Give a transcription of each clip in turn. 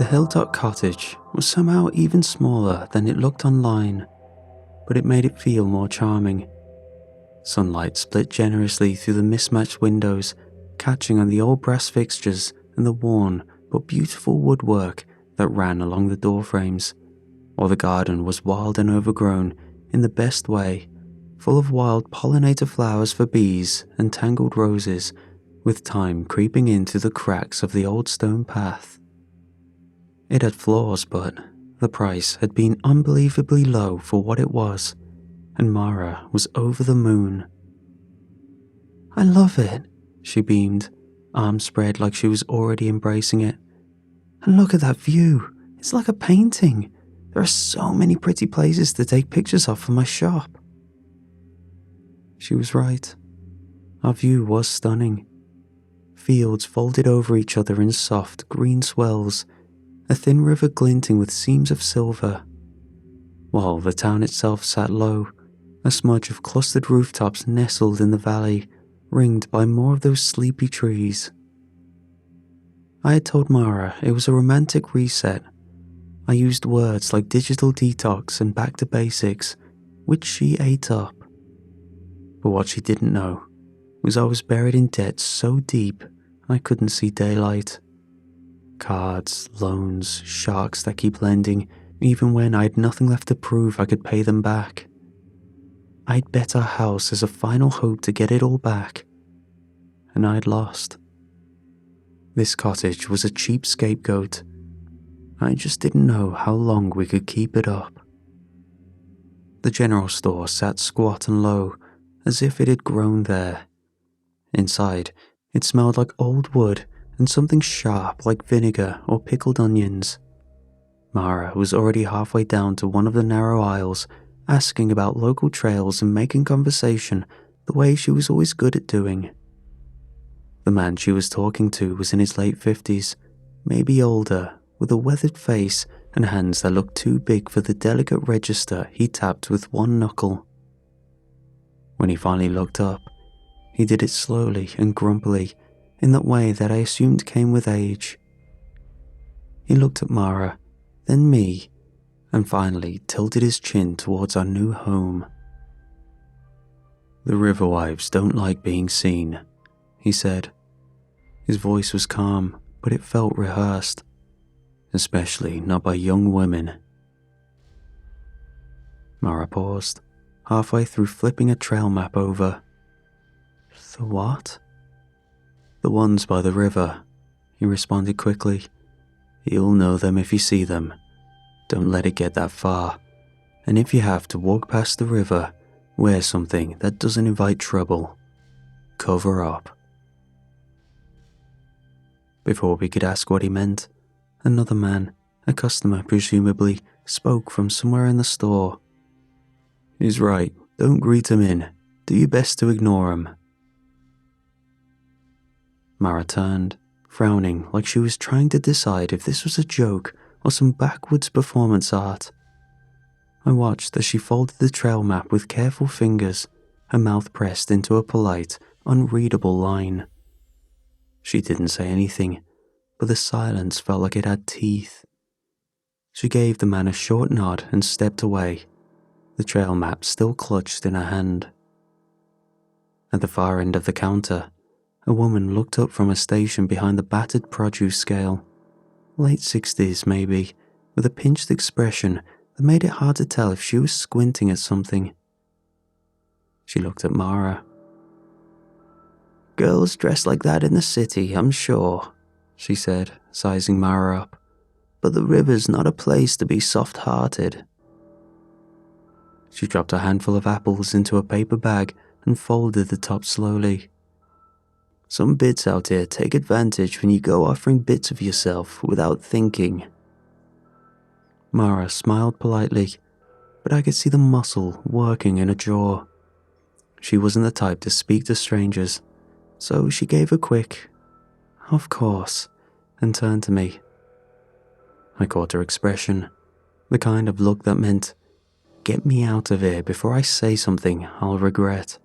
The hilltop cottage was somehow even smaller than it looked online, but it made it feel more charming. Sunlight split generously through the mismatched windows, catching on the old brass fixtures and the worn but beautiful woodwork that ran along the doorframes, while the garden was wild and overgrown in the best way, full of wild pollinator flowers for bees and tangled roses, with time creeping into the cracks of the old stone path. It had flaws, but the price had been unbelievably low for what it was, and Mara was over the moon. "I love it," she beamed, arms spread like she was already embracing it. "And look at that view. It's like a painting. There are so many pretty places to take pictures of for my shop." She was right. Our view was stunning. Fields folded over each other in soft green swells, a thin river glinting with seams of silver, while the town itself sat low, a smudge of clustered rooftops nestled in the valley, ringed by more of those sleepy trees. I had told Mara it was a romantic reset. I used words like digital detox and back to basics, which she ate up. But what she didn't know was I was buried in debt so deep I couldn't see daylight. Cards, loans, sharks that keep lending, even when I had nothing left to prove I could pay them back. I'd bet our house as a final hope to get it all back, and I'd lost. This cottage was a cheap scapegoat. I just didn't know how long we could keep it up. The general store sat squat and low, as if it had grown there. Inside, it smelled like old wood and something sharp like vinegar or pickled onions. Mara was already halfway down to one of the narrow aisles, asking about local trails and making conversation the way she was always good at doing. The man she was talking to was in his late 50s, maybe older, with a weathered face and hands that looked too big for the delicate register he tapped with one knuckle. When he finally looked up, he did it slowly and grumpily, in that way that I assumed came with age. He looked at Mara, then me, and finally tilted his chin towards our new home. "The Riverwives don't like being seen," he said. His voice was calm, but it felt rehearsed, especially not by young women. Mara paused, halfway through flipping a trail map over. "The what?" "The ones by the river," he responded quickly. "You'll know them if you see them. Don't let it get that far. And if you have to walk past the river, wear something that doesn't invite trouble. Cover up." Before we could ask what he meant, another man, a customer presumably, spoke from somewhere in the store. "He's right. Don't greet him in. Do your best to ignore him." Mara turned, frowning like she was trying to decide if this was a joke or some backwoods performance art. I watched as she folded the trail map with careful fingers, her mouth pressed into a polite, unreadable line. She didn't say anything, but the silence felt like it had teeth. She gave the man a short nod and stepped away, the trail map still clutched in her hand. At the far end of the counter, a woman looked up from a station behind the battered produce scale. Late 60s, maybe, with a pinched expression that made it hard to tell if she was squinting at something. She looked at Mara. "Girls dress like that in the city, I'm sure," she said, sizing Mara up. "But the river's not a place to be soft-hearted." She dropped a handful of apples into a paper bag and folded the top slowly. "Some bits out here take advantage when you go offering bits of yourself without thinking." Mara smiled politely, but I could see the muscle working in her jaw. She wasn't the type to speak to strangers, so she gave a quick, "Of course," and turned to me. I caught her expression, the kind of look that meant, "Get me out of here before I say something I'll regret."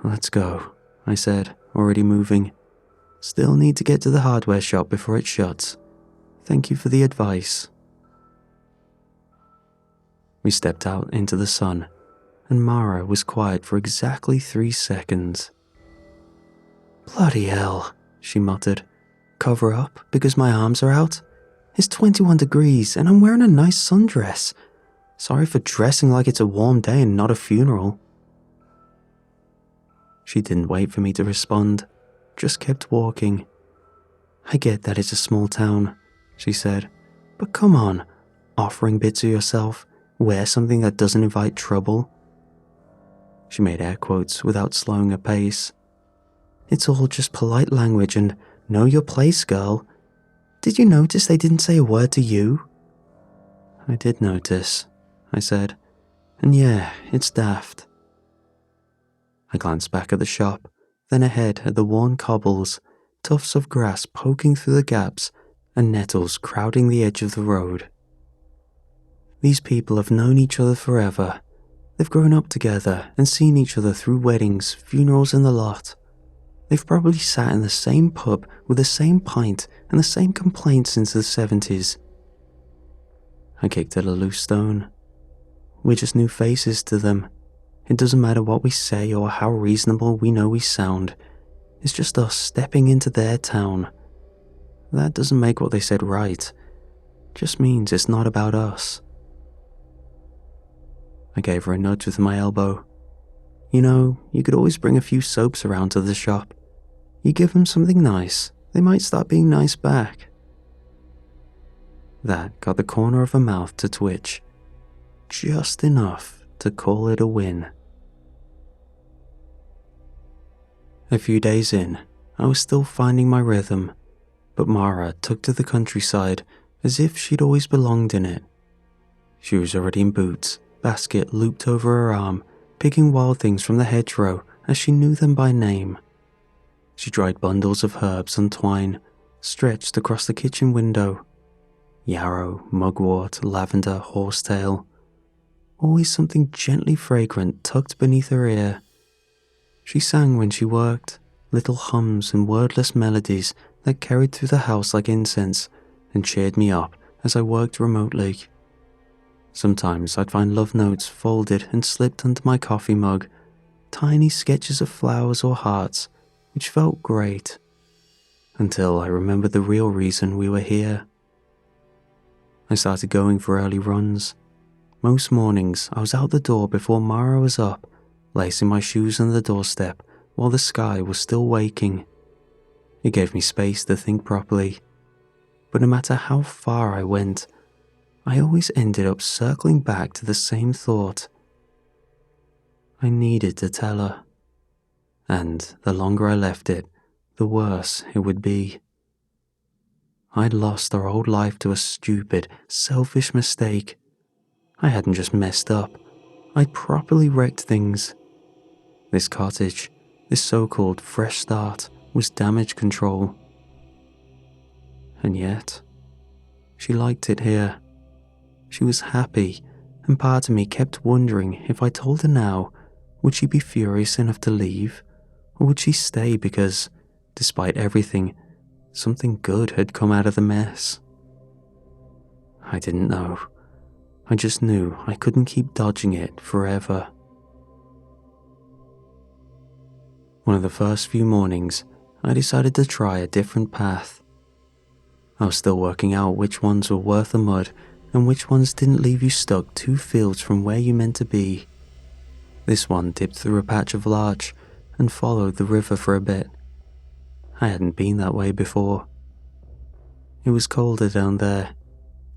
"Let's go," I said, already moving. "Still need to get to the hardware shop before it shuts. Thank you for the advice." We stepped out into the sun, and Mara was quiet for exactly 3 seconds. "Bloody hell," she muttered. "Cover up because my arms are out? It's 21 degrees and I'm wearing a nice sundress. Sorry for dressing like it's a warm day and not a funeral." She didn't wait for me to respond, just kept walking. "I get that it's a small town," she said, "but come on, offering bits of yourself, wear something that doesn't invite trouble." She made air quotes without slowing her pace. "It's all just polite language and know your place, girl. Did you notice they didn't say a word to you?" "I did notice," I said, "and yeah, it's daft." I glanced back at the shop, then ahead at the worn cobbles, tufts of grass poking through the gaps, and nettles crowding the edge of the road. These people have known each other forever. They've grown up together and seen each other through weddings, funerals and the lot. They've probably sat in the same pub with the same pint and the same complaints since the 70s. I kicked at a loose stone. We're just new faces to them. It doesn't matter what we say or how reasonable we know we sound. It's just us stepping into their town. That doesn't make what they said right. Just means it's not about us. I gave her a nudge with my elbow. "You know, you could always bring a few soaps around to the shop. You give them something nice, they might start being nice back." That got the corner of her mouth to twitch. Just enough to call it a win. A few days in, I was still finding my rhythm, but Mara took to the countryside as if she'd always belonged in it. She was already in boots, basket looped over her arm, picking wild things from the hedgerow as she knew them by name. She dried bundles of herbs on twine, stretched across the kitchen window. Yarrow, mugwort, lavender, horsetail. Always something gently fragrant tucked beneath her ear. She sang when she worked, little hums and wordless melodies that carried through the house like incense and cheered me up as I worked remotely. Sometimes I'd find love notes folded and slipped under my coffee mug, tiny sketches of flowers or hearts, which felt great. Until I remembered the real reason we were here. I started going for early runs. Most mornings I was out the door before Mara was up, lacing my shoes on the doorstep while the sky was still waking. It gave me space to think properly. But no matter how far I went, I always ended up circling back to the same thought. I needed to tell her. And the longer I left it, the worse it would be. I'd lost our old life to a stupid, selfish mistake. I hadn't just messed up, I'd properly wrecked things. This cottage, this so-called fresh start, was damage control. And yet, she liked it here. She was happy, and part of me kept wondering if I told her now, would she be furious enough to leave, or would she stay because, despite everything, something good had come out of the mess? I didn't know. I just knew I couldn't keep dodging it forever. One of the first few mornings, I decided to try a different path. I was still working out which ones were worth the mud and which ones didn't leave you stuck 2 fields from where you meant to be. This one dipped through a patch of larch and followed the river for a bit. I hadn't been that way before. It was colder down there.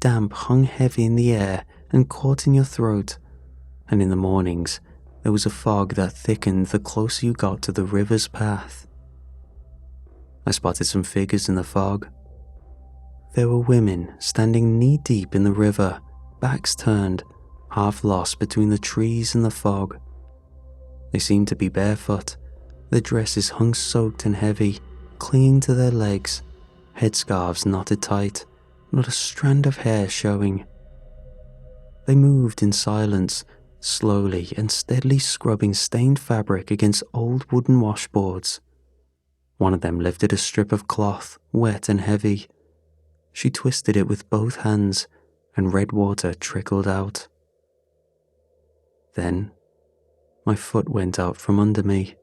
Damp hung heavy in the air and caught in your throat, and in the mornings there was a fog that thickened the closer you got to the river's path. I spotted some figures in the fog. There were women standing knee-deep in the river, backs turned, half lost between the trees and the fog. They seemed to be barefoot, their dresses hung soaked and heavy, clinging to their legs, headscarves knotted tight, not a strand of hair showing. They moved in silence, slowly and steadily scrubbing stained fabric against old wooden washboards. One of them lifted a strip of cloth, wet and heavy. She twisted it with both hands, and red water trickled out. Then, my foot went out from under me.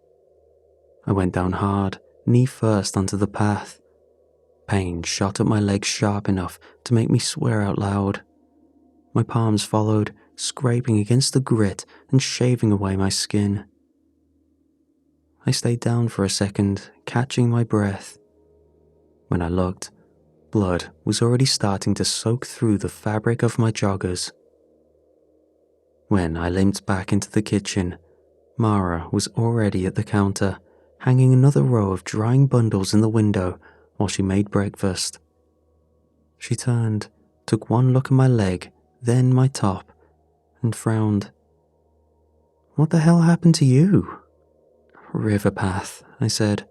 I went down hard, knee first onto the path. Pain shot up my legs sharp enough to make me swear out loud. My palms followed, scraping against the grit and shaving away my skin. I stayed down for a second, catching my breath. When I looked, blood was already starting to soak through the fabric of my joggers. When I limped back into the kitchen, Mara was already at the counter, hanging another row of drying bundles in the window while she made breakfast. She turned, took one look at my leg, then my top, and frowned. "What the hell happened to you?" "River path," I said.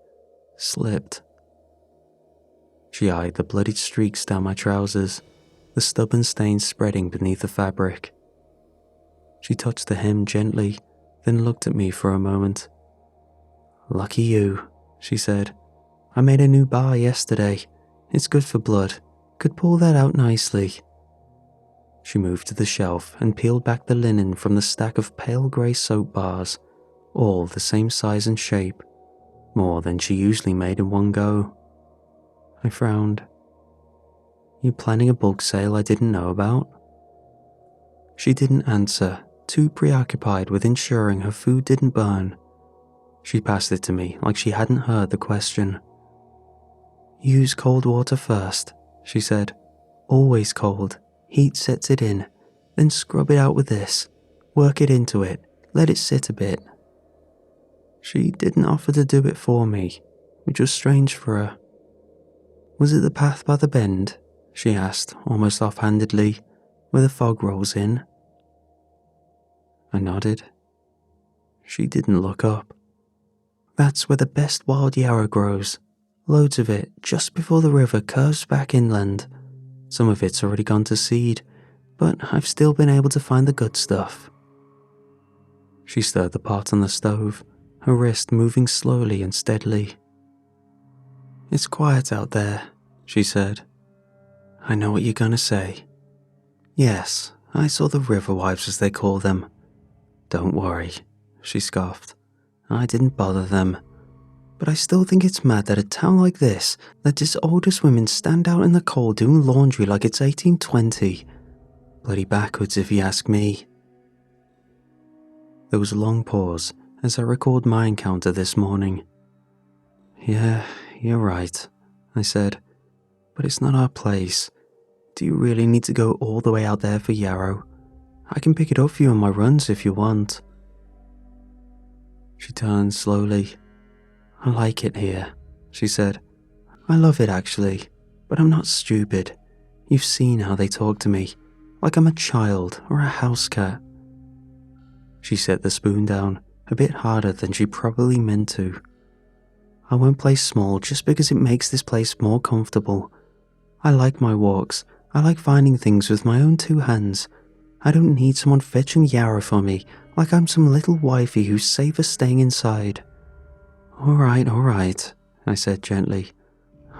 "Slipped." She eyed the bloodied streaks down my trousers, the stubborn stains spreading beneath the fabric. She touched the hem gently, then looked at me for a moment. "Lucky you," she said. "I made a new bar yesterday. It's good for blood. Could pull that out nicely." She moved to the shelf and peeled back the linen from the stack of pale grey soap bars, all the same size and shape, more than she usually made in one go. I frowned. "You planning a bulk sale I didn't know about?" She didn't answer, too preoccupied with ensuring her food didn't burn. She passed it to me like she hadn't heard the question. "Use cold water first," she said. "Always cold. Heat sets it in. Then scrub it out with this. Work it into it. Let it sit a bit." She didn't offer to do it for me, which was strange for her. "Was it the path by the bend?" she asked, almost offhandedly, "where the fog rolls in?" I nodded. She didn't look up. "That's where the best wild yarrow grows. Loads of it, just before the river curves back inland. Some of it's already gone to seed, but I've still been able to find the good stuff." She stirred the pot on the stove, her wrist moving slowly and steadily. "It's quiet out there," she said. "I know what you're gonna say. Yes, I saw the river wives as they call them. Don't worry," she scoffed. "I didn't bother them. But I still think it's mad that a town like this lets its oldest women stand out in the cold doing laundry like it's 1820. Bloody backwards if you ask me." There was a long pause as I recalled my encounter this morning. "Yeah, you're right," I said. "But it's not our place. Do you really need to go all the way out there for yarrow? I can pick it up for you on my runs if you want." She turned slowly. "I like it here," she said. "I love it actually, but I'm not stupid. You've seen how they talk to me, like I'm a child or a house cat." She set the spoon down, a bit harder than she probably meant to. "I won't play small just because it makes this place more comfortable. I like my walks. I like finding things with my own two hands. I don't need someone fetching yarrow for me like I'm some little wifey who's safer staying inside." All right, I said gently.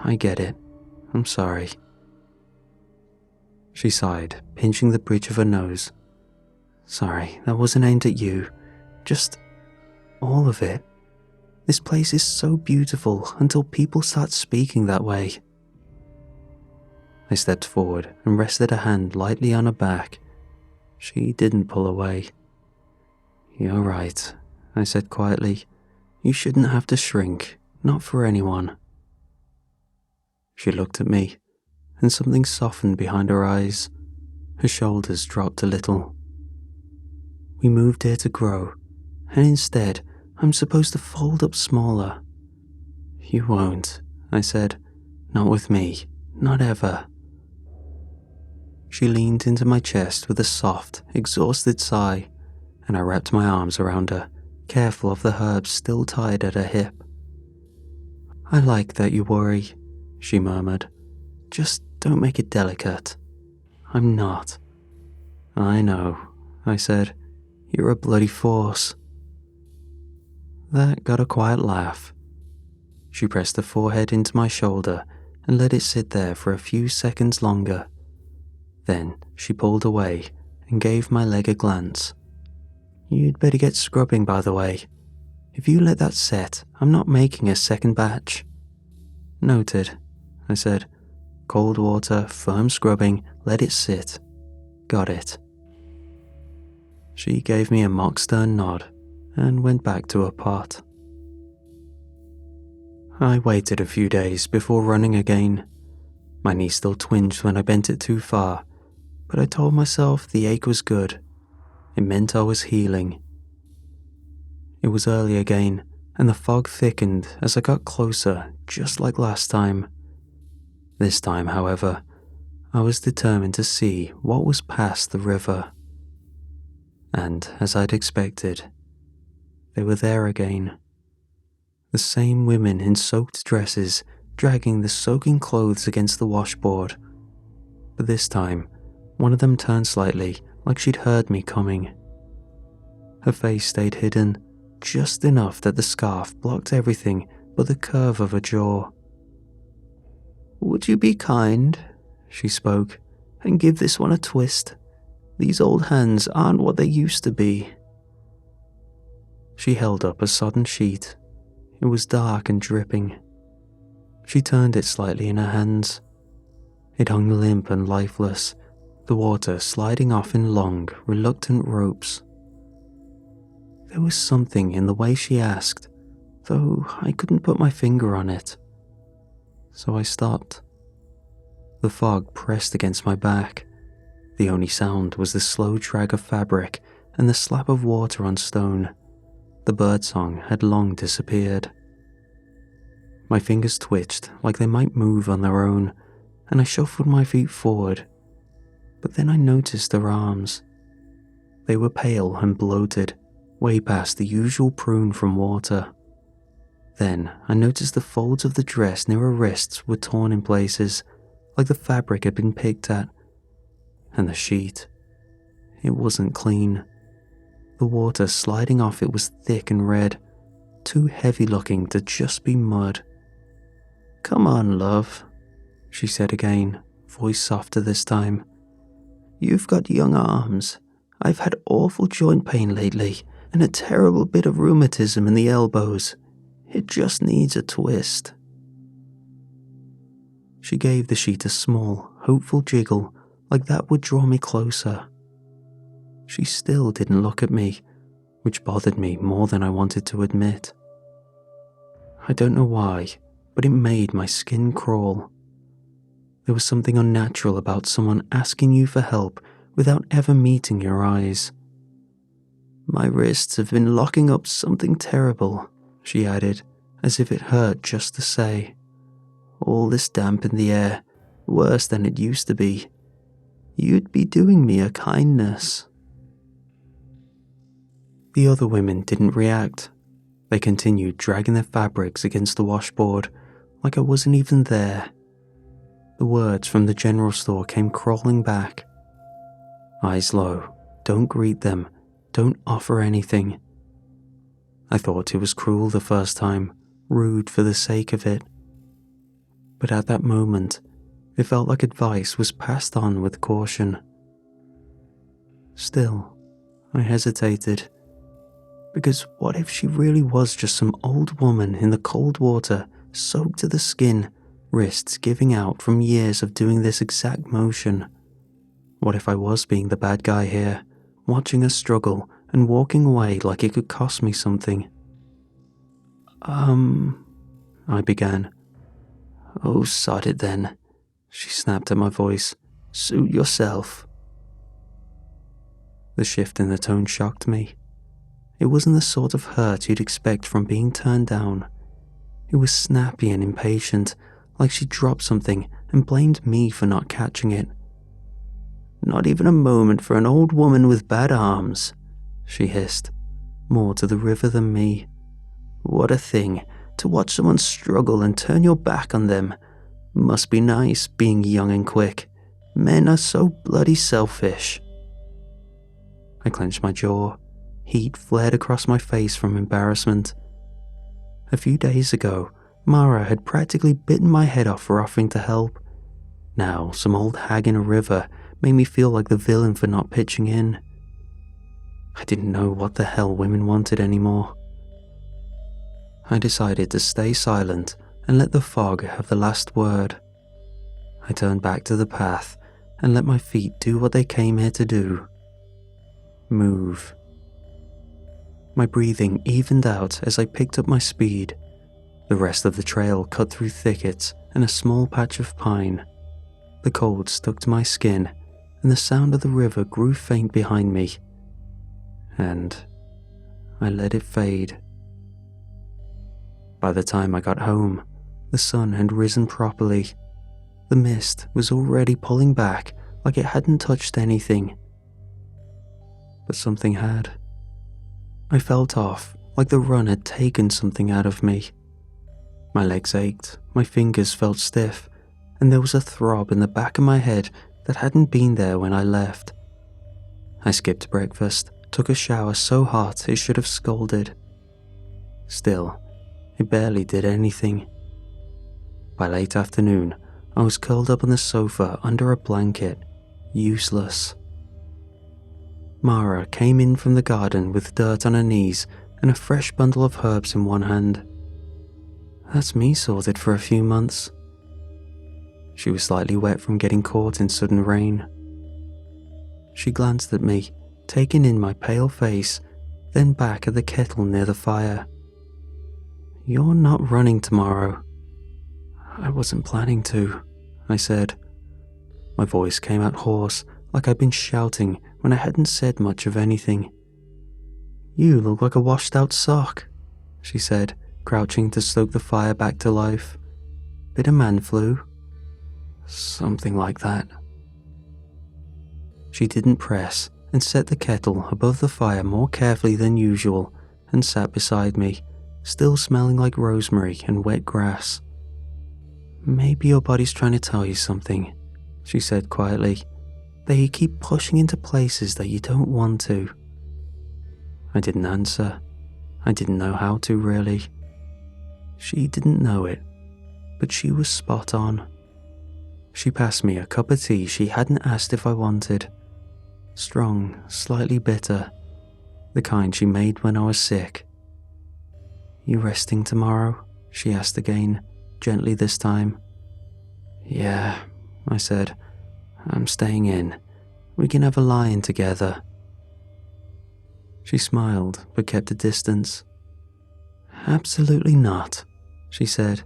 "I get it. I'm sorry." She sighed, pinching the bridge of her nose. "Sorry, that wasn't aimed at you. Just all of it. This place is so beautiful until people start speaking that way." I stepped forward and rested a hand lightly on her back. She didn't pull away. "You're right," I said quietly. "You shouldn't have to shrink, not for anyone." She looked at me, and something softened behind her eyes. Her shoulders dropped a little. "We moved here to grow, and instead I'm supposed to fold up smaller." "You won't," I said. "Not with me, not ever." She leaned into my chest with a soft, exhausted sigh, and I wrapped my arms around her, careful of the herbs still tied at her hip. "I like that you worry," she murmured. "Just don't make it delicate." "I'm not." "I know," I said. "You're a bloody force." That got a quiet laugh. She pressed her forehead into my shoulder and let it sit there for a few seconds longer. Then she pulled away and gave my leg a glance. "You'd better get scrubbing, by the way. If you let that set, I'm not making a second batch." "Noted," I said. "Cold water, firm scrubbing, let it sit. Got it." She gave me a mock stern nod and went back to her pot. I waited a few days before running again. My knee still twinged when I bent it too far, but I told myself the ache was good. It meant I was healing. It was early again, and the fog thickened as I got closer, just like last time. This time, however, I was determined to see what was past the river. And, as I'd expected, they were there again. The same women in soaked dresses dragging the soaking clothes against the washboard. But this time, one of them turned slightly, like she'd heard me coming. Her face stayed hidden, just enough that the scarf blocked everything but the curve of her jaw. "Would you be kind," she spoke, "and give this one a twist? These old hands aren't what they used to be." She held up a sodden sheet. It was dark and dripping. She turned it slightly in her hands. It hung limp and lifeless, the water sliding off in long, reluctant ropes. There was something in the way she asked, though I couldn't put my finger on it. So I stopped. The fog pressed against my back. The only sound was the slow drag of fabric and the slap of water on stone. The birdsong had long disappeared. My fingers twitched like they might move on their own, and I shuffled my feet forward. But then I noticed her arms. They were pale and bloated, way past the usual prune from water. Then I noticed the folds of the dress near her wrists were torn in places, like the fabric had been picked at. And the sheet, it wasn't clean. The water sliding off it was thick and red, too heavy looking to just be mud. "Come on, love," she said again, voice softer this time. "You've got young arms. I've had awful joint pain lately, and a terrible bit of rheumatism in the elbows. It just needs a twist." She gave the sheet a small, hopeful jiggle, like that would draw me closer. She still didn't look at me, which bothered me more than I wanted to admit. I don't know why, but it made my skin crawl. There was something unnatural about someone asking you for help without ever meeting your eyes. "My wrists have been locking up something terrible," she added, as if it hurt just to say. "All this damp in the air, worse than it used to be. You'd be doing me a kindness." The other women didn't react. They continued dragging their fabrics against the washboard, like I wasn't even there. The words from the general store came crawling back. "Eyes low, don't greet them, don't offer anything." I thought it was cruel the first time, rude for the sake of it. But at that moment, it felt like advice was passed on with caution. Still, I hesitated. Because what if she really was just some old woman in the cold water, soaked to the skin, wrists giving out from years of doing this exact motion? What if I was being the bad guy here, watching her struggle and walking away like it could cost me something? I began. "Oh, sod it then," she snapped at my voice. "Suit yourself." The shift in the tone shocked me. It wasn't the sort of hurt you'd expect from being turned down. It was snappy and impatient, like she dropped something and blamed me for not catching it. "Not even a moment for an old woman with bad arms," she hissed, more to the river than me. "What a thing, to watch someone struggle and turn your back on them. Must be nice being young and quick. Men are so bloody selfish." I clenched my jaw. Heat flared across my face from embarrassment. A few days ago, Mara had practically bitten my head off for offering to help. Now, some old hag in a river made me feel like the villain for not pitching in. I didn't know what the hell women wanted anymore. I decided to stay silent and let the fog have the last word. I turned back to the path and let my feet do what they came here to do. Move. My breathing evened out as I picked up my speed. The rest of the trail cut through thickets and a small patch of pine. The cold stuck to my skin, and the sound of the river grew faint behind me. And I let it fade. By the time I got home, the sun had risen properly. The mist was already pulling back like it hadn't touched anything. But something had. I felt off, like the run had taken something out of me. My legs ached, my fingers felt stiff, and there was a throb in the back of my head that hadn't been there when I left. I skipped breakfast, took a shower so hot it should have scalded. Still, it barely did anything. By late afternoon, I was curled up on the sofa under a blanket, useless. Mara came in from the garden with dirt on her knees and a fresh bundle of herbs in one hand. That's me sorted for a few months. She was slightly wet from getting caught in sudden rain. She glanced at me, taking in my pale face, then back at the kettle near the fire. "You're not running tomorrow." "I wasn't planning to," I said. My voice came out hoarse, like I'd been shouting when I hadn't said much of anything. "You look like a washed-out sock," she said, crouching to stoke the fire back to life. "Bit of man flu?" "Something like that." She didn't press and set the kettle above the fire more carefully than usual and sat beside me, still smelling like rosemary and wet grass. "Maybe your body's trying to tell you something," she said quietly, "that you keep pushing into places that you don't want to." I didn't answer. I didn't know how to, really. She didn't know it, but she was spot on. She passed me a cup of tea she hadn't asked if I wanted. Strong, slightly bitter, the kind she made when I was sick. "You resting tomorrow?" she asked again, gently this time. "Yeah," I said. "I'm staying in. We can have a lie-in together." She smiled, but kept a distance. "Absolutely not," she said.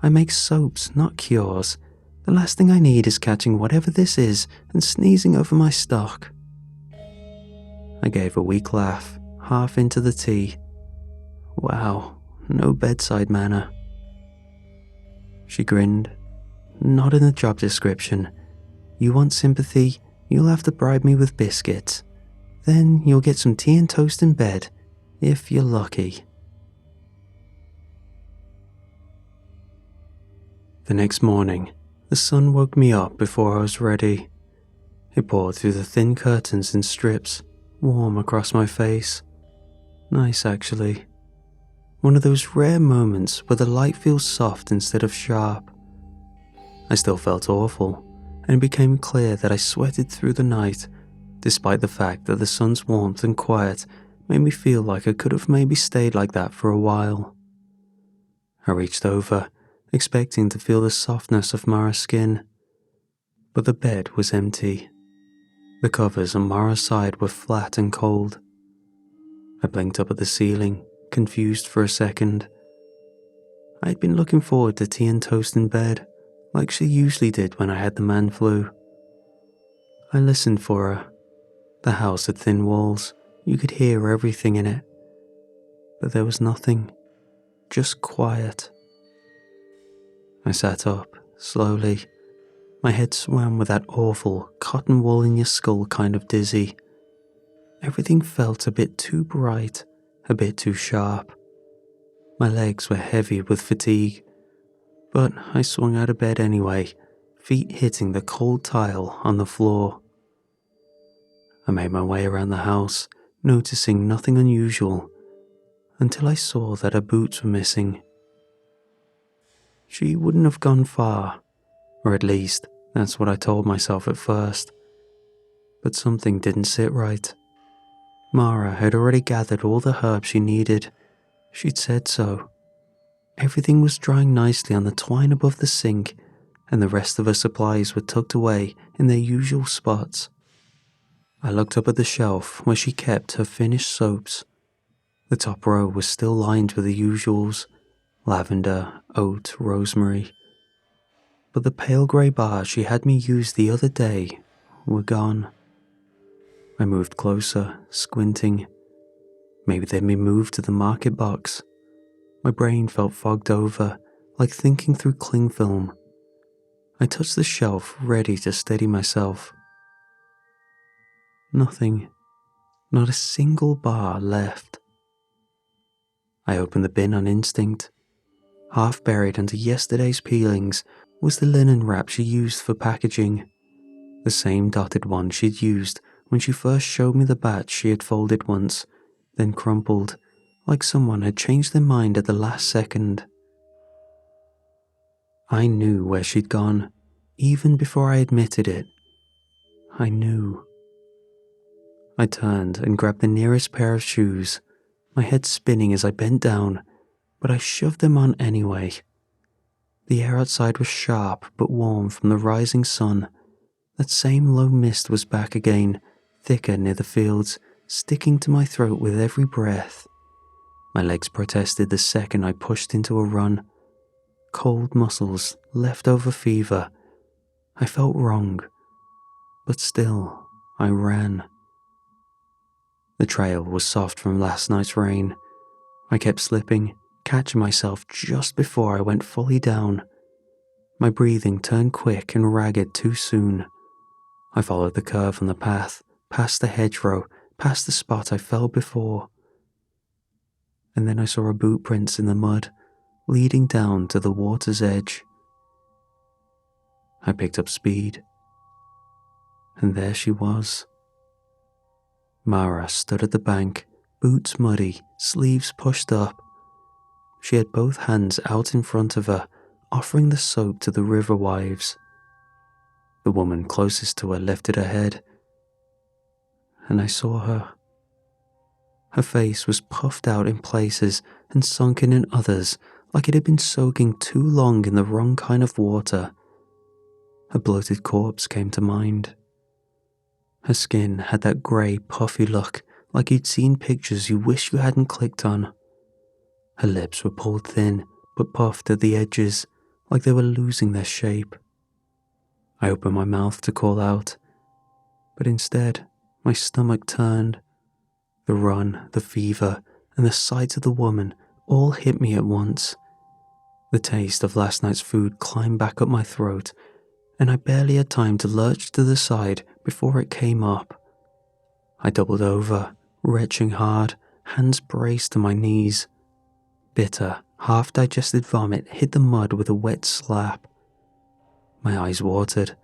"I make soaps, not cures. The last thing I need is catching whatever this is and sneezing over my stock." I gave a weak laugh, half into the tea. Wow, no bedside manner. She grinned. "Not in the job description. You want sympathy, you'll have to bribe me with biscuits. Then you'll get some tea and toast in bed, if you're lucky." The next morning, the sun woke me up before I was ready. It poured through the thin curtains in strips, warm across my face. Nice, actually. One of those rare moments where the light feels soft instead of sharp. I still felt awful, and it became clear that I sweated through the night, despite the fact that the sun's warmth and quiet made me feel like I could have maybe stayed like that for a while. I reached over, expecting to feel the softness of Mara's skin, but the bed was empty. The covers on Mara's side were flat and cold. I blinked up at the ceiling, confused for a second. I'd been looking forward to tea and toast in bed, like she usually did when I had the man flu. I listened for her. The house had thin walls, you could hear everything in it. But there was nothing, just quiet. I sat up, slowly. My head swam with that awful cotton wool in your skull kind of dizzy. Everything felt a bit too bright, a bit too sharp. My legs were heavy with fatigue, but I swung out of bed anyway, feet hitting the cold tile on the floor. I made my way around the house, noticing nothing unusual, until I saw that her boots were missing. She wouldn't have gone far, or at least that's what I told myself at first. But something didn't sit right. Mara had already gathered all the herbs she needed. She'd said so. Everything was drying nicely on the twine above the sink, and the rest of her supplies were tucked away in their usual spots. I looked up at the shelf where she kept her finished soaps. The top row was still lined with the usuals: lavender, oat, rosemary. But the pale grey bars she had me use the other day were gone. I moved closer, squinting. Maybe they'd been moved to the market box. My brain felt fogged over, like thinking through cling film. I touched the shelf, ready to steady myself. Nothing. Not a single bar left. I opened the bin on instinct. Half buried under yesterday's peelings was the linen wrap she used for packaging. The same dotted one she'd used when she first showed me the batch she had folded once, then crumpled, like someone had changed their mind at the last second. I knew where she'd gone, even before I admitted it. I knew. I turned and grabbed the nearest pair of shoes, my head spinning as I bent down, but I shoved them on anyway. The air outside was sharp but warm from the rising sun. That same low mist was back again, thicker near the fields, sticking to my throat with every breath. My legs protested the second I pushed into a run. Cold muscles, leftover fever. I felt wrong, but still, I ran. The trail was soft from last night's rain. I kept slipping, catching myself just before I went fully down. My breathing turned quick and ragged too soon. I followed the curve on the path, past the hedgerow, past the spot I fell before. And then I saw her boot prints in the mud, leading down to the water's edge. I picked up speed, and there she was. Mara stood at the bank, boots muddy, sleeves pushed up. She had both hands out in front of her, offering the soap to the river wives. The woman closest to her lifted her head, and I saw her. Her face was puffed out in places and sunken in others, like it had been soaking too long in the wrong kind of water. A bloated corpse came to mind. Her skin had that grey, puffy look, like you'd seen pictures you wish you hadn't clicked on. Her lips were pulled thin, but puffed at the edges, like they were losing their shape. I opened my mouth to call out, but instead, my stomach turned. The run, the fever, and the sight of the woman all hit me at once. The taste of last night's food climbed back up my throat, and I barely had time to lurch to the side before it came up. I doubled over, retching hard, hands braced to my knees. Bitter, half-digested vomit hit the mud with a wet slap. My eyes watered.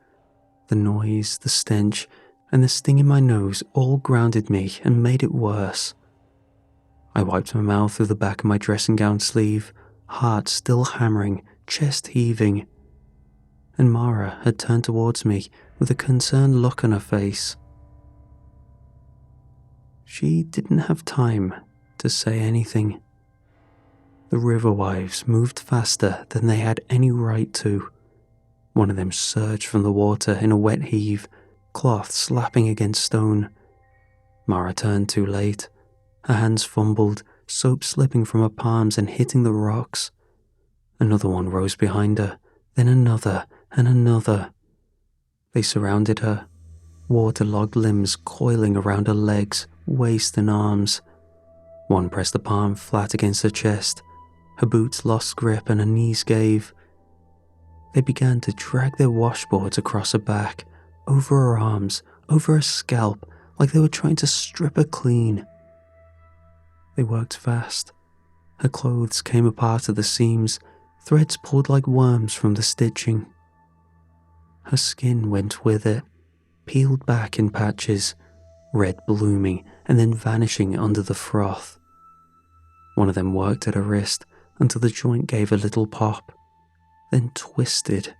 The noise, the stench, and the sting in my nose all grounded me and made it worse. I wiped my mouth with the back of my dressing gown sleeve, heart still hammering, chest heaving. And Mara had turned towards me with a concerned look on her face. She didn't have time to say anything. The river wives moved faster than they had any right to. One of them surged from the water in a wet heave, cloth slapping against stone. Mara turned too late. Her hands fumbled, soap slipping from her palms and hitting the rocks. Another one rose behind her, then another and another. They surrounded her, waterlogged limbs coiling around her legs, waist and arms. One pressed a palm flat against her chest. Her boots lost grip and her knees gave. They began to drag their washboards across her back, over her arms, over her scalp, like they were trying to strip her clean. They worked fast. Her clothes came apart at the seams, threads pulled like worms from the stitching. Her skin went with it, peeled back in patches, red blooming and then vanishing under the froth. One of them worked at her wrist until the joint gave a little pop. then twisted.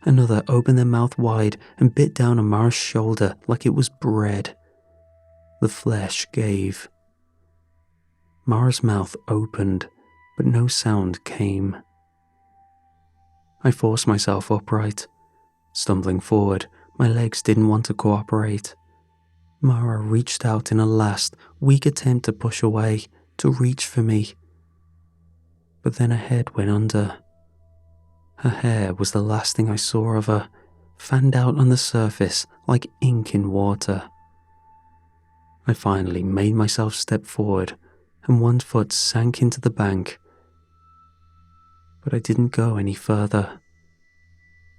Another opened their mouth wide and bit down on Mara's shoulder like it was bread. The flesh gave. Mara's mouth opened, but no sound came. I forced myself upright. Stumbling forward, my legs didn't want to cooperate. Mara reached out in a last, weak attempt to push away, to reach for me. But then her head went under. Her hair was the last thing I saw of her, fanned out on the surface like ink in water. I finally made myself step forward, and one foot sank into the bank. But I didn't go any further.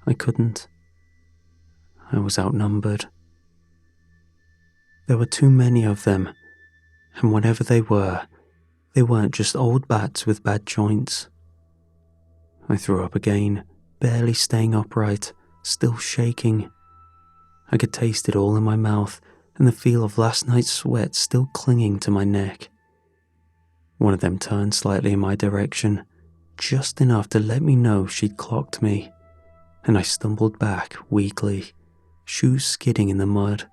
I couldn't. I was outnumbered. There were too many of them, and whatever they weren't just old bats with bad joints. I threw up again, barely staying upright, still shaking. I could taste it all in my mouth, and the feel of last night's sweat still clinging to my neck. One of them turned slightly in my direction, just enough to let me know she'd clocked me, and I stumbled back weakly, shoes skidding in the mud.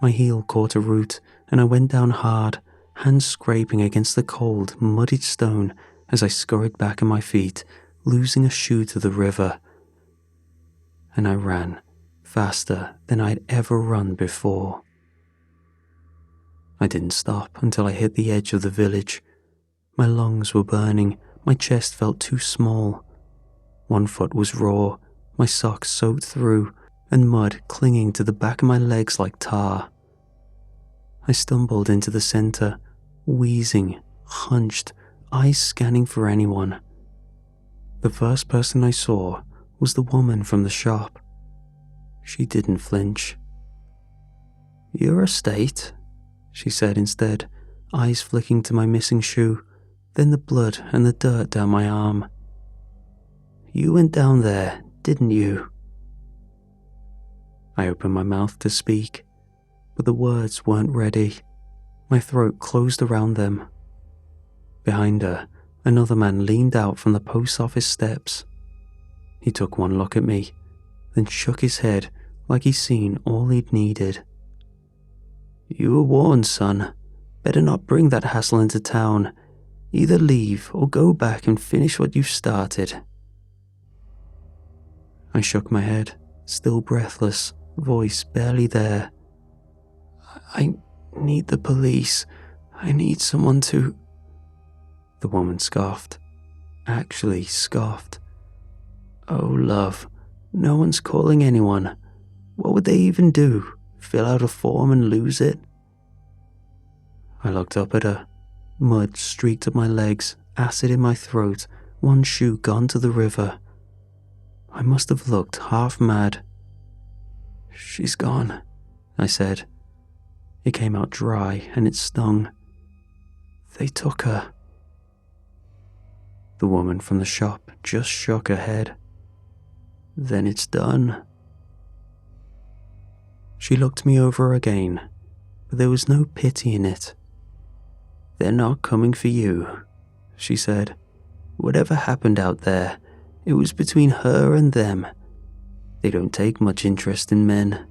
My heel caught a root, and I went down hard, hands scraping against the cold, muddied stone as I scurried back on my feet, losing a shoe to the river. And I ran, faster than I'd ever run before. I didn't stop until I hit the edge of the village. My lungs were burning, my chest felt too small. One foot was raw, my socks soaked through, and mud clinging to the back of my legs like tar. I stumbled into the center, wheezing, hunched, eyes scanning for anyone. The first person I saw was the woman from the shop. She didn't flinch. "You're a state," she said instead, eyes flicking to my missing shoe, then the blood and the dirt down my arm. "You went down there, didn't you?" I opened my mouth to speak, but the words weren't ready. My throat closed around them. Behind her, another man leaned out from the post office steps. He took one look at me, then shook his head like he'd seen all he'd needed. "You were warned, son. Better not bring that hassle into town. Either leave or go back and finish what you've started." I shook my head, still breathless, voice barely there. "I need the police. I need someone to..." The woman scoffed. Actually scoffed. "Oh, love, no one's calling anyone. What would they even do? Fill out a form and lose it?" I looked up at her. Mud streaked up my legs, acid in my throat, one shoe gone to the river. I must have looked half mad. "She's gone," I said. It came out dry and it stung. "They took her." The woman from the shop just shook her head. "Then it's done." She looked me over again, but there was no pity in it. "They're not coming for you," she said. "Whatever happened out there, it was between her and them. They don't take much interest in men."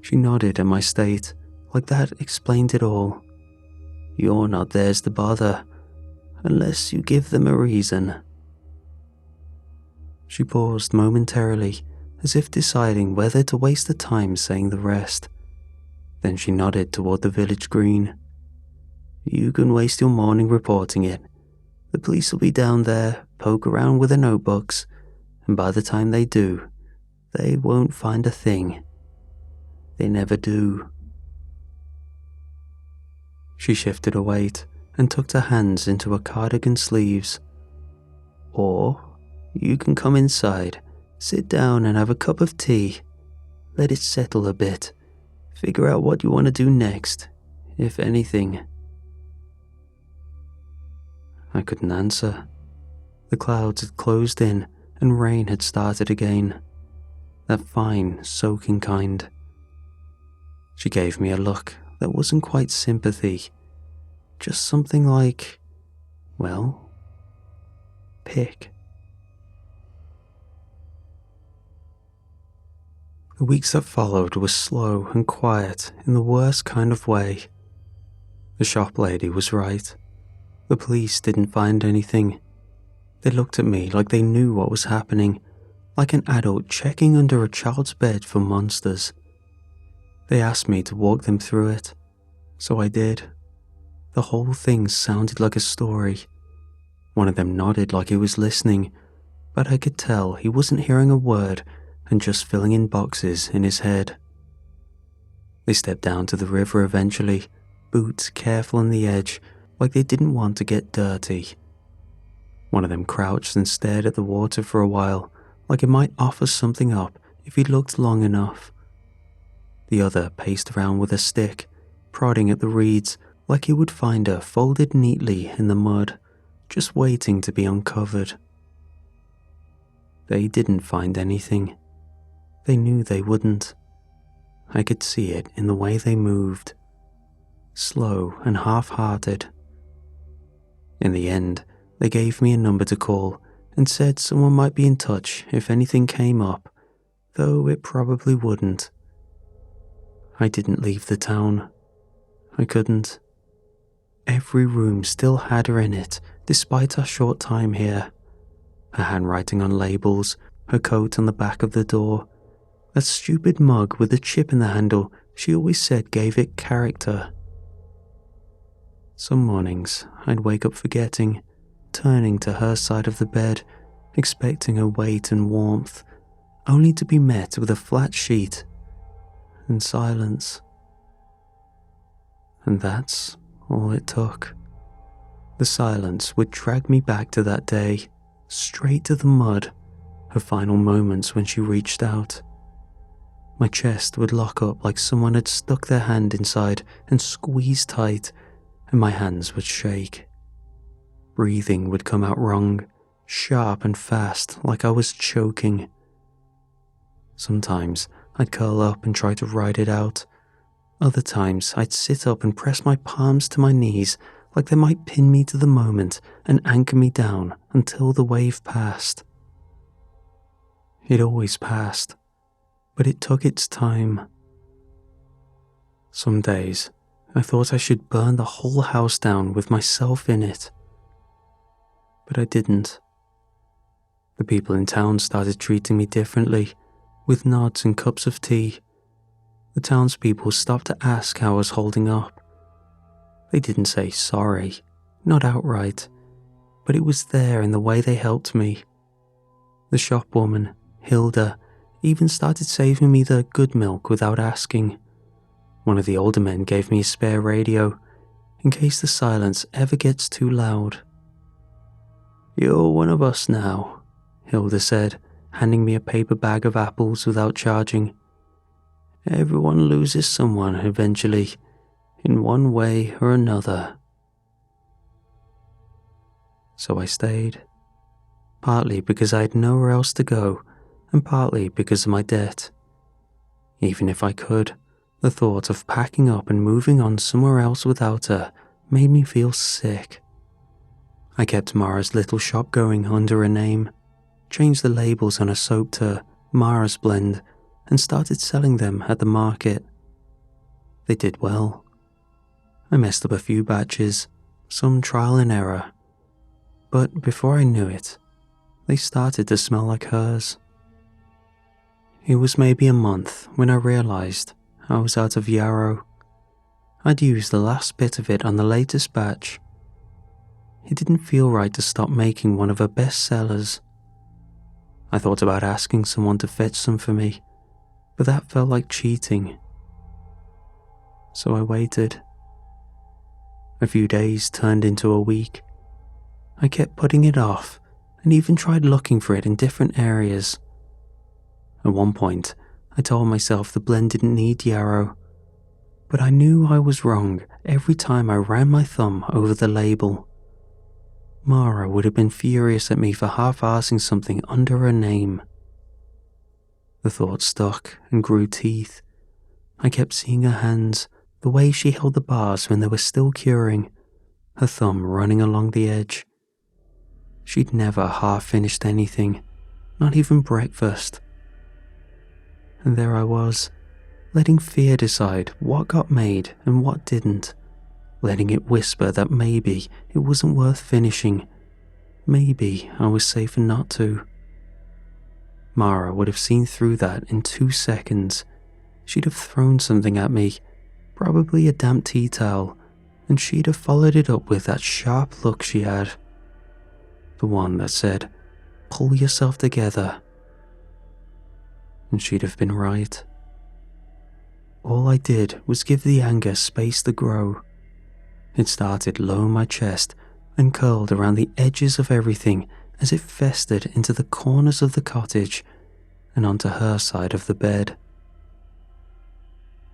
She nodded at my state, like that explained it all. "You're not theirs to bother, unless you give them a reason." She paused momentarily, as if deciding whether to waste the time saying the rest. Then she nodded toward the village green. "You can waste your morning reporting it. The police will be down there, poke around with their notebooks, and by the time they do, they won't find a thing. They never do." She shifted her weight and tucked her hands into her cardigan sleeves. "Or you can come inside, sit down and have a cup of tea. Let it settle a bit. Figure out what you want to do next, if anything." I couldn't answer. The clouds had closed in and rain had started again. That fine, soaking kind. She gave me a look that wasn't quite sympathy, just something like, "Well, pick. The weeks that followed were slow and quiet in the worst kind of way. The shop lady was right. The police didn't find anything. They looked at me like they knew what was happening, like an adult checking under a child's bed for monsters. They asked me to walk them through it, so I did. The whole thing sounded like a story. One of them nodded like he was listening, but I could tell he wasn't hearing a word and just filling in boxes in his head. They stepped down to the river eventually, boots careful on the edge, like they didn't want to get dirty. One of them crouched and stared at the water for a while, like it might offer something up if he looked long enough. The other paced around with a stick, prodding at the reeds like he would find her folded neatly in the mud, just waiting to be uncovered. They didn't find anything. They knew they wouldn't. I could see it in the way they moved. Slow and half-hearted. In the end, they gave me a number to call and said someone might be in touch if anything came up, though it probably wouldn't. I didn't leave the town. I couldn't. Every room still had her in it, despite our short time here. Her handwriting on labels, her coat on the back of the door, that stupid mug with a chip in the handle she always said gave it character. Some mornings, I'd wake up forgetting, turning to her side of the bed, expecting her weight and warmth, only to be met with a flat sheet and silence. And that's all it took. The silence would drag me back to that day, straight to the mud, her final moments when she reached out. My chest would lock up like someone had stuck their hand inside and squeezed tight, and my hands would shake. Breathing would come out wrong, sharp and fast, like I was choking. Sometimes I'd curl up and try to ride it out. Other times I'd sit up and press my palms to my knees like they might pin me to the moment and anchor me down until the wave passed. It always passed, but it took its time. Some days, I thought I should burn the whole house down with myself in it. But I didn't. The people in town started treating me differently, with nods and cups of tea. The townspeople stopped to ask how I was holding up. They didn't say sorry, not outright, but it was there in the way they helped me. The shopwoman, Hilda, even started saving me the good milk without asking. One of the older men gave me a spare radio, in case the silence ever gets too loud. "You're one of us now," Hilda said, handing me a paper bag of apples without charging. "Everyone loses someone eventually, in one way or another." So I stayed, partly because I had nowhere else to go, and partly because of my debt. Even if I could, the thought of packing up and moving on somewhere else without her made me feel sick. I kept Mara's little shop going under a name, changed the labels on her soap to Mara's Blend, and started selling them at the market. They did well. I messed up a few batches, some trial and error, but before I knew it, they started to smell like hers. It was maybe a month when I realized I was out of yarrow. I'd used the last bit of it on the latest batch. It didn't feel right to stop making one of her best sellers. I thought about asking someone to fetch some for me, but that felt like cheating. So I waited. A few days turned into a week. I kept putting it off and even tried looking for it in different areas. At one point, I told myself the blend didn't need yarrow, but I knew I was wrong every time I ran my thumb over the label. Mara would have been furious at me for half-arsing something under her name. The thought stuck and grew teeth. I kept seeing her hands, the way she held the bars when they were still curing, her thumb running along the edge. She'd never half finished anything, not even breakfast. And there I was, letting fear decide what got made and what didn't, letting it whisper that maybe it wasn't worth finishing, maybe I was safer not to. Mara would have seen through that in 2 seconds. She'd have thrown something at me, probably a damp tea towel, and she'd have followed it up with that sharp look she had. The one that said, "Pull yourself together." And she'd have been right. All I did was give the anger space to grow. It started low in my chest and curled around the edges of everything as it festered into the corners of the cottage and onto her side of the bed.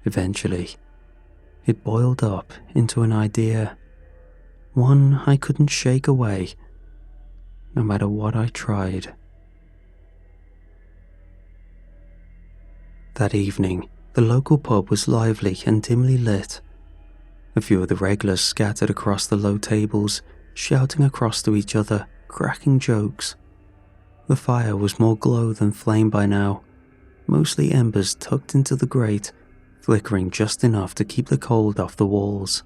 Eventually, it boiled up into an idea, one I couldn't shake away, no matter what I tried. That evening, the local pub was lively and dimly lit. A few of the regulars scattered across the low tables, shouting across to each other, cracking jokes. The fire was more glow than flame by now, mostly embers tucked into the grate, flickering just enough to keep the cold off the walls.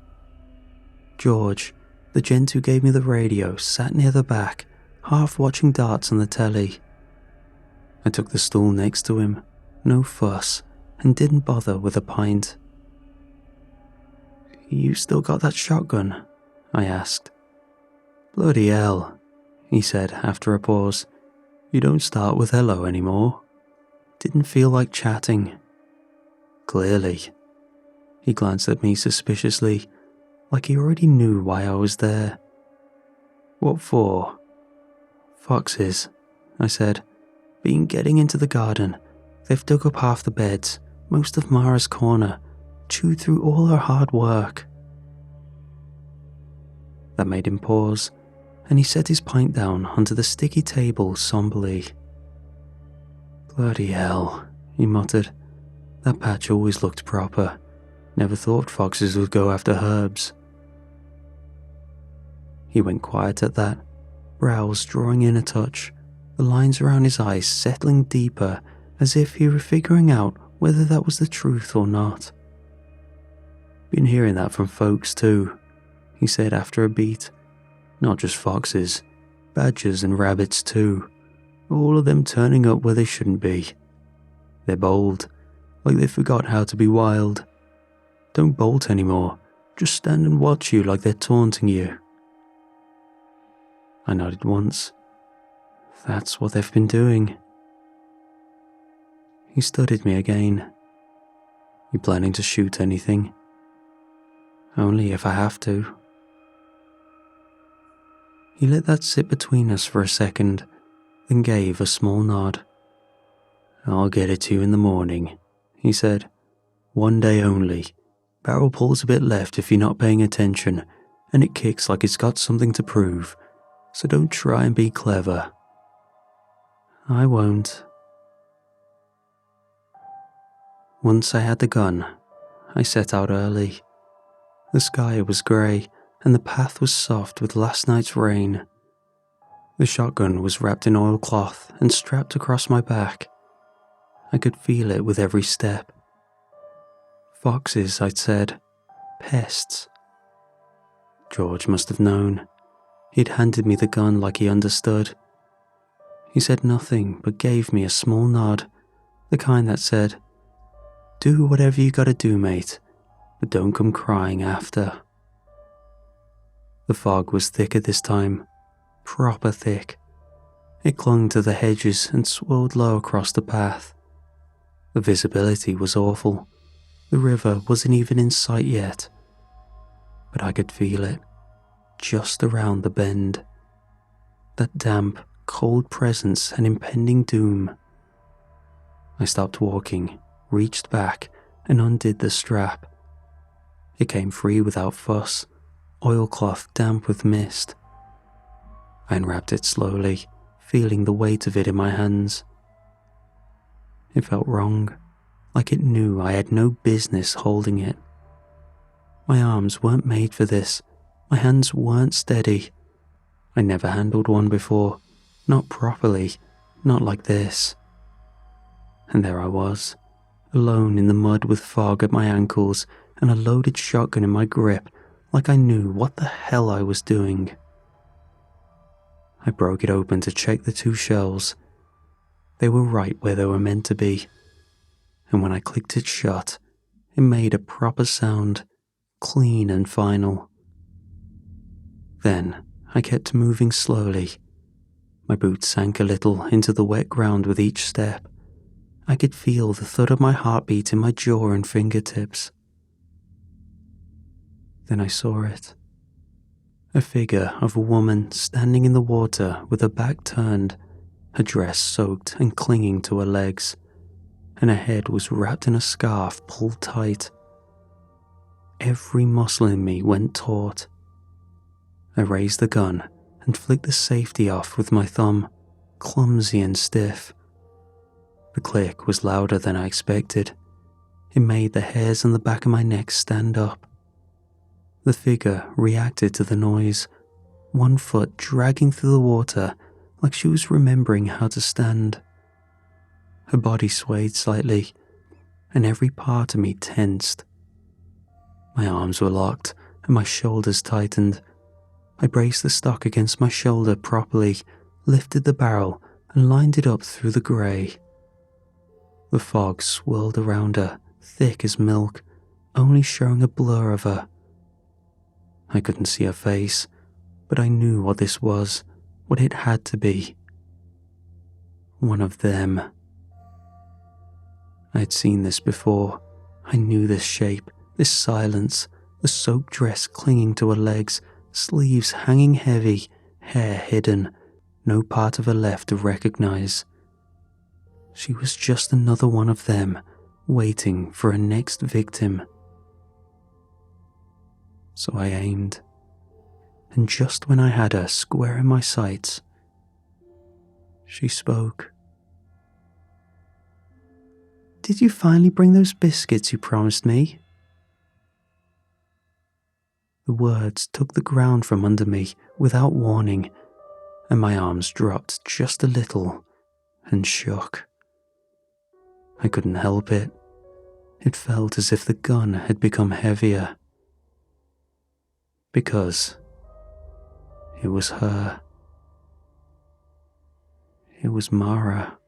George, the gent who gave me the radio, sat near the back, half watching darts on the telly. I took the stool next to him, no fuss, and didn't bother with a pint. "You still got that shotgun?" I asked. "Bloody hell," he said after a pause. "You don't start with hello anymore." Didn't feel like chatting. Clearly. He glanced at me suspiciously, like he already knew why I was there. "What for?" "Foxes," I said. "Been getting into the garden. They've dug up half the beds, most of Mara's corner, chewed through all her hard work." That made him pause, and he set his pint down onto the sticky table somberly. "Bloody hell," he muttered. "That patch always looked proper. Never thought foxes would go after herbs." He went quiet at that, brows drawing in a touch, the lines around his eyes settling deeper as if he were figuring out whether that was the truth or not. "Been hearing that from folks too," he said after a beat. "Not just foxes, badgers and rabbits too. All of them turning up where they shouldn't be. They're bold, like they forgot how to be wild. Don't bolt anymore, just stand and watch you like they're taunting you." I nodded once. "That's what they've been doing." He studied me again. "You planning to shoot anything?" "Only if I have to." He let that sit between us for a second, then gave a small nod. "I'll get it to you in the morning," he said. "One day only. Barrel pulls a bit left if you're not paying attention, and it kicks like it's got something to prove, so don't try and be clever." "I won't." Once I had the gun, I set out early. The sky was grey, and the path was soft with last night's rain. The shotgun was wrapped in oilcloth and strapped across my back. I could feel it with every step. Foxes, I'd said. Pests. George must have known. He'd handed me the gun like he understood. He said nothing but gave me a small nod, the kind that said, "Do whatever you gotta do, mate, but don't come crying after." The fog was thicker this time, proper thick. It clung to the hedges and swirled low across the path. The visibility was awful. The river wasn't even in sight yet. But I could feel it, just around the bend. That damp, cold presence and impending doom. I stopped walking, reached back, and undid the strap. It came free without fuss, oilcloth damp with mist. I unwrapped it slowly, feeling the weight of it in my hands. It felt wrong, like it knew I had no business holding it. My arms weren't made for this, my hands weren't steady. I never handled one before, not properly, not like this. And there I was, alone in the mud with fog at my ankles and a loaded shotgun in my grip, like I knew what the hell I was doing. I broke it open to check the 2 shells. They were right where they were meant to be, and when I clicked it shut, it made a proper sound, clean and final. Then I kept moving slowly. My boots sank a little into the wet ground with each step. I could feel the thud of my heartbeat in my jaw and fingertips. Then I saw it. A figure of a woman standing in the water with her back turned, her dress soaked and clinging to her legs, and her head was wrapped in a scarf pulled tight. Every muscle in me went taut. I raised the gun and flicked the safety off with my thumb, clumsy and stiff. The click was louder than I expected. It made the hairs on the back of my neck stand up. The figure reacted to the noise, one foot dragging through the water like she was remembering how to stand. Her body swayed slightly, and every part of me tensed. My arms were locked and my shoulders tightened. I braced the stock against my shoulder properly, lifted the barrel and lined it up through the grey. The fog swirled around her, thick as milk, only showing a blur of her. I couldn't see her face, but I knew what this was, what it had to be. One of them. I had seen this before. I knew this shape, this silence, the soaked dress clinging to her legs, sleeves hanging heavy, hair hidden, no part of her left to recognize. She was just another one of them, waiting for her next victim. So I aimed, and just when I had her square in my sights, she spoke. "Did you finally bring those biscuits you promised me?" The words took the ground from under me without warning, and my arms dropped just a little and shook. I couldn't help it. It felt as if the gun had become heavier. Because it was her. It was Mara.